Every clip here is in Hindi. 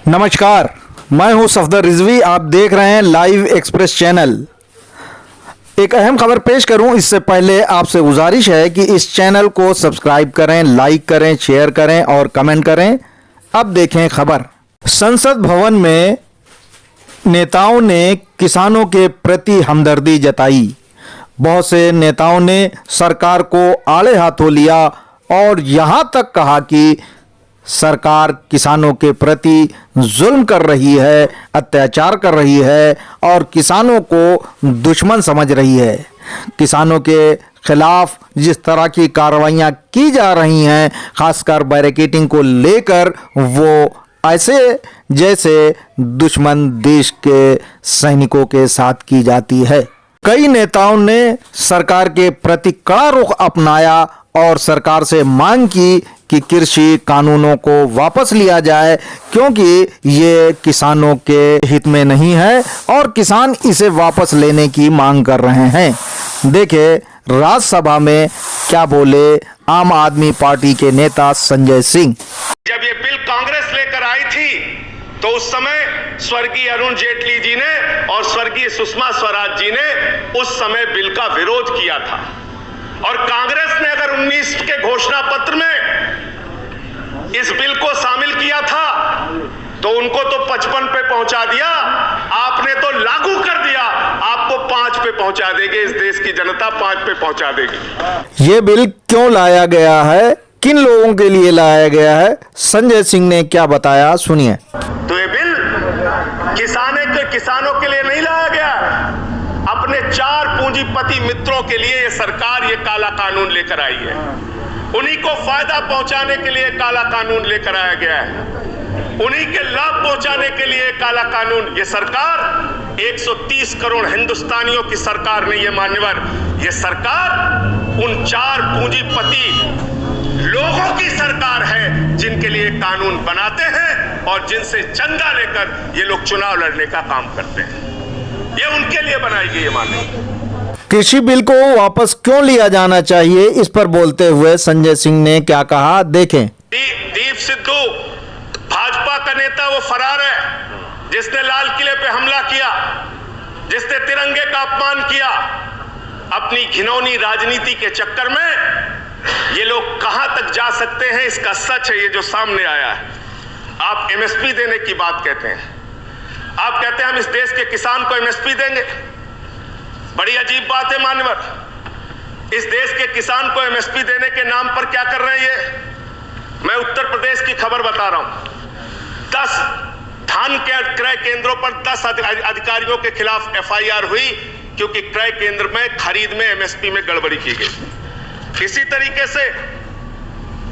नमस्कार, मैं हूं सफदर रिजवी। आप देख रहे हैं लाइव एक्सप्रेस चैनल। एक अहम खबर पेश करूं इससे पहले आपसे गुजारिश है कि इस चैनल को सब्सक्राइब करें, लाइक करें, शेयर करें और कमेंट करें। अब देखें खबर। संसद भवन में नेताओं ने किसानों के प्रति हमदर्दी जताई। बहुत से नेताओं ने सरकार को आड़े हाथों लिया और यहां तक कहा कि सरकार किसानों के प्रति जुल्म कर रही है, अत्याचार कर रही है और किसानों को दुश्मन समझ रही है। किसानों के खिलाफ जिस तरह की कार्रवाइयां की जा रही हैं, खासकर बैरिकेडिंग को लेकर, वो ऐसे जैसे दुश्मन देश के सैनिकों के साथ की जाती है। कई नेताओं ने सरकार के प्रति कड़ा रुख अपनाया और सरकार से मांग की कि कृषि कानूनों को वापस लिया जाए, क्योंकि ये किसानों के हित में नहीं है और किसान इसे वापस लेने की मांग कर रहे हैं। देखिए राज्यसभा में क्या बोले आम आदमी पार्टी के नेता संजय सिंह। जब ये बिल कांग्रेस लेकर आई थी तो उस समय स्वर्गीय अरुण जेटली जी ने और स्वर्गीय सुषमा स्वराज जी ने उस समय बिल का विरोध किया था। और कांग्रेस ने अगर 19 के घोषणा पत्र में इस बिल को शामिल किया था तो उनको तो 55 पे पहुंचा दिया, आपने तो लागू कर दिया। आपको 5 पे पहुंचा देंगे, इस देश की जनता 5 पे पहुंचा देगी। ये बिल क्यों लाया गया है, किन लोगों के लिए लाया गया है, संजय सिंह ने क्या बताया, सुनिए। तो ये बिल किसानों के लिए नहीं लाया गया, अपने 4 पूंजीपति मित्रों के लिए ये सरकार ये काला कानून लेकर आई है। उन्हीं को फायदा पहुंचाने के लिए काला कानून लेकर आया गया है, उन्हीं के लाभ पहुंचाने के लिए काला कानून। ये सरकार 130 करोड़ हिंदुस्तानियों की सरकार नहीं है मान्यवर, ये सरकार उन 4 पूंजीपति लोगों की सरकार है जिनके लिए कानून बनाते हैं और जिनसे चंदा लेकर ये लोग चुनाव लड़ने का काम करते हैं। ये उनके लिए बनाई गई है मान्यवर। कृषि बिल को वापस क्यों लिया जाना चाहिए, इस पर बोलते हुए संजय सिंह ने क्या कहा, देखें। दीप सिद्धू भाजपा का नेता वो फरार है जिसने लाल किले पे हमला किया, जिसने तिरंगे का अपमान किया। अपनी घिनौनी राजनीति के चक्कर में ये लोग कहां तक जा सकते हैं, इसका सच है ये जो सामने आया है। आप एमएसपी देने की बात कहते हैं, आप कहते हैं हम इस देश के किसान को एमएसपी देंगे। बड़ी अजीब बात है मान्यवर, इस देश के किसान को एमएसपी देने के नाम पर क्या कर रहे हैं ये। मैं उत्तर प्रदेश की खबर बता रहा हूं। 10 धान के क्रय केंद्रों पर 10 अधिकारियों के खिलाफ एफआईआर हुई क्योंकि क्रय केंद्र में खरीद में एमएसपी में गड़बड़ी की गई। इसी तरीके से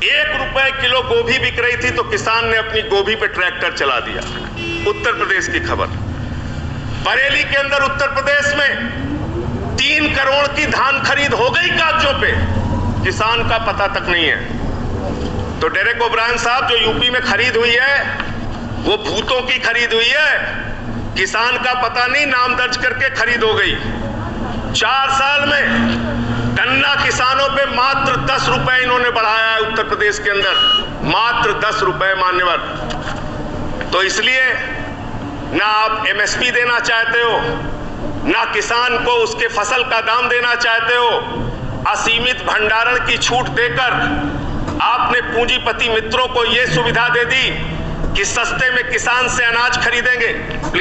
1 रुपए किलो गोभी बिक रही थी तो किसान ने अपनी गोभी पे ट्रैक्टर चला दिया। उत्तर प्रदेश की खबर। बरेली के अंदर उत्तर प्रदेश में 3 करोड़ की धान खरीद हो गई कागजों पे, किसान का पता तक नहीं है। तो डेरेक ओब्रायन साहब, जो यूपी में खरीद हुई है वो भूतों की खरीद हुई है, किसान का पता नहीं, नाम दर्ज करके खरीद हो गई। 4 साल में गन्ना किसानों पे मात्र 10 रुपए इन्होंने बढ़ाया है उत्तर प्रदेश के अंदर, मात्र 10 रुपए मान्यवर। तो इसलिए ना आप एमएसपी देना चाहते हो, ना किसान को उसके फसल का दाम देना चाहते हो। असीमित भंडारण की छूट देकर आपने पूंजीपति मित्रों को यह सुविधा दे दी कि सस्ते में किसान से अनाज खरीदेंगे,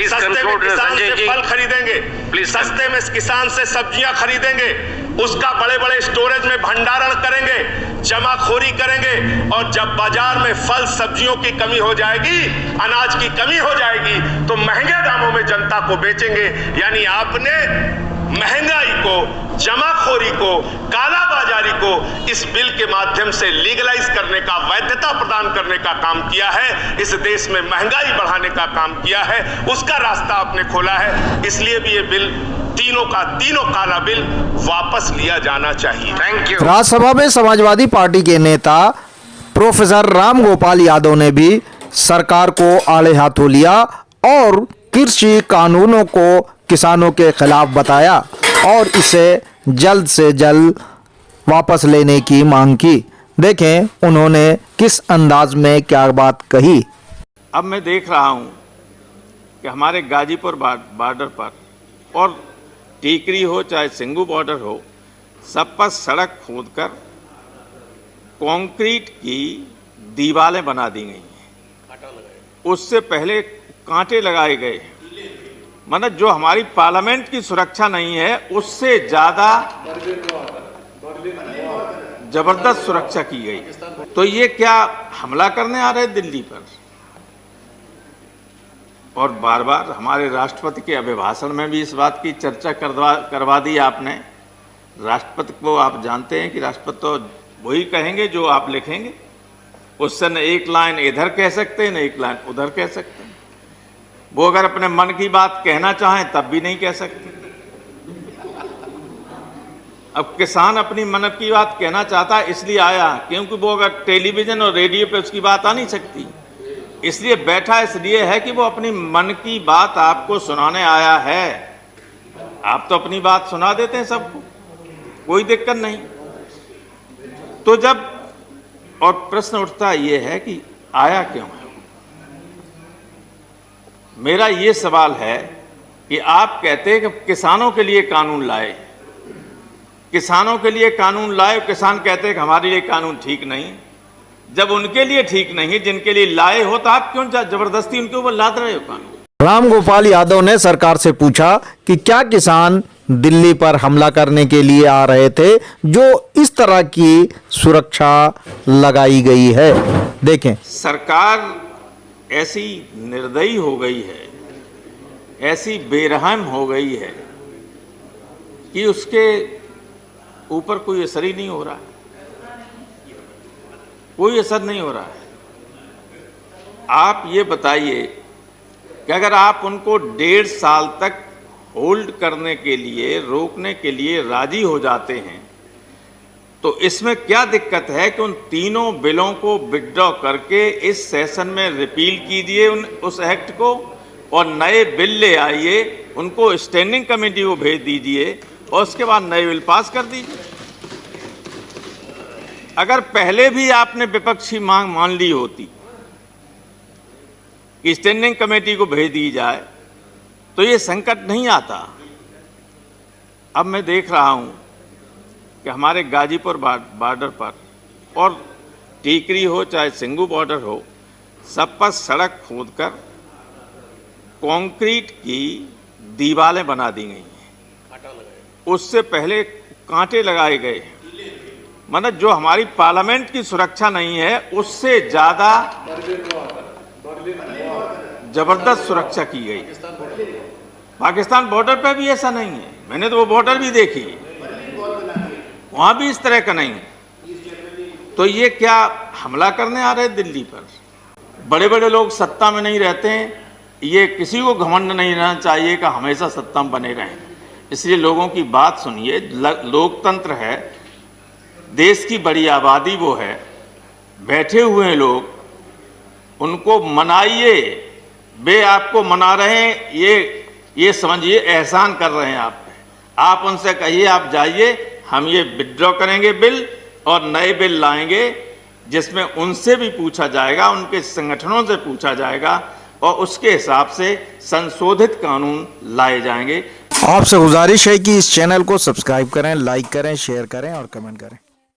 सस्ते में किसान से फल खरीदेंगे, सस्ते में किसान से सब्जियां खरीदेंगे, उसका बड़े बड़े स्टोरेज में भंडारण करेंगे, जमाखोरी करेंगे और जब बाजार में फल सब्जियों की कमी हो जाएगी, अनाज की कमी हो जाएगी तो महंगे दामों में जनता को बेचेंगे। यानी आपने महंगाई को, जमाखोरी को, कालाबाजारी को इस बिल के माध्यम से लीगलाइज करने का, वैधता प्रदान करने का काम किया है। इस देश में महंगाई बढ़ाने का काम किया है, उसका रास्ता आपने खोला है। इसलिए भी ये बिल तीनों काला बिल वापस लिया जाना चाहिए। Thank you. राज्यसभा में समाजवादी पार्टी के नेता प्रोफेसर राम गोपाल यादव ने भी सरकार को आड़े हाथों लिया और कृषि कानूनों को किसानों के खिलाफ बताया और इसे जल्द से जल्द वापस लेने की मांग की। देखें उन्होंने किस अंदाज में क्या बात कही। अब मैं देख रहा हूं कि हमारे गाजीपुर बॉर्डर पर और टीकरी हो चाहे सिंगू बॉर्डर हो, सब पर सड़क खोदकर कंक्रीट की दीवारें बना दी गई हैं। उससे पहले कांटे लगाए गए हैं। मतलब जो हमारी पार्लियामेंट की सुरक्षा नहीं है, उससे ज्यादा जबरदस्त सुरक्षा की गई। तो ये क्या हमला करने आ रहे दिल्ली पर? और बार बार हमारे राष्ट्रपति के अभिभाषण में भी इस बात की चर्चा करवा दी आपने। राष्ट्रपति को आप जानते हैं कि राष्ट्रपति तो वही कहेंगे जो आप लिखेंगे। उससे न एक लाइन इधर कह सकते हैं, न एक लाइन उधर कह सकते हैं। वो अगर अपने मन की बात कहना चाहें तब भी नहीं कह सकते। अब किसान अपनी मन की बात कहना चाहता है, इसलिए आया, क्योंकि वो अगर टेलीविजन और रेडियो पे उसकी बात आ नहीं सकती, इसलिए बैठा इसलिए है कि वो अपनी मन की बात आपको सुनाने आया है। आप तो अपनी बात सुना देते हैं सबको, कोई दिक्कत नहीं। तो जब और प्रश्न उठता ये है कि आया क्यों है? मेरा ये सवाल है कि आप कहते हैं कि किसानों के लिए कानून लाए, किसानों के लिए कानून लाए, किसान कहते हैं कि हमारे लिए कानून ठीक नहीं। जब उनके लिए ठीक नहीं, जिनके लिए लाए हो, तो आप क्यों जबरदस्ती उनके ऊपर लाद रहे हो कानून? रामगोपाल यादव ने सरकार से पूछा कि क्या किसान दिल्ली पर हमला करने के लिए आ रहे थे जो इस तरह की सुरक्षा लगाई गई है। देखें, सरकार ऐसी निर्दयी हो गई है, ऐसी बेरहम हो गई है कि उसके ऊपर कोई असर ही नहीं हो रहा है, कोई असर नहीं हो रहा है। आप ये बताइए कि अगर आप उनको 1.5 साल तक होल्ड करने के लिए, रोकने के लिए राजी हो जाते हैं, तो इसमें क्या दिक्कत है कि उन तीनों बिलों को विथड्रॉ करके इस सेशन में रिपील कीजिए उस एक्ट को, और नए बिल ले आइए, उनको स्टैंडिंग कमेटी को भेज दीजिए और उसके बाद नए बिल पास कर दीजिए। अगर पहले भी आपने विपक्षी मांग मान ली होती कि स्टैंडिंग कमेटी को भेज दी जाए, तो ये संकट नहीं आता। अब मैं देख रहा हूं कि हमारे गाजीपुर बॉर्डर पर और टीकरी हो चाहे सिंगू बॉर्डर हो, सब पर सड़क खोदकर कंक्रीट की दीवारें बना दी गई हैं। उससे पहले कांटे लगाए गए हैं। मतलब जो हमारी पार्लियामेंट की सुरक्षा नहीं है, उससे ज्यादा जबरदस्त सुरक्षा की गई। पाकिस्तान बॉर्डर पर भी ऐसा नहीं है, मैंने तो वो बॉर्डर भी देखी, वहां भी इस तरह का नहीं है। तो ये क्या हमला करने आ रहे दिल्ली पर? बड़े बड़े लोग सत्ता में नहीं रहते हैं, ये किसी को घमंड नहीं रहना चाहिए कि हमेशा सत्ता में बने रहें। इसलिए लोगों की बात सुनिए। लोकतंत्र है, देश की बड़ी आबादी वो है, बैठे हुए हैं लोग, उनको मनाइए। वे आपको मना रहे हैं, ये समझिए एहसान कर रहे हैं आप पे। आप उनसे कहिए आप जाइए, हम ये विथड्रॉ करेंगे बिल और नए बिल लाएंगे, जिसमें उनसे भी पूछा जाएगा, उनके संगठनों से पूछा जाएगा और उसके हिसाब से संशोधित कानून लाए जाएंगे। आपसे गुजारिश है कि इस चैनल को सब्सक्राइब करें, लाइक करें, शेयर करें और कमेंट करें।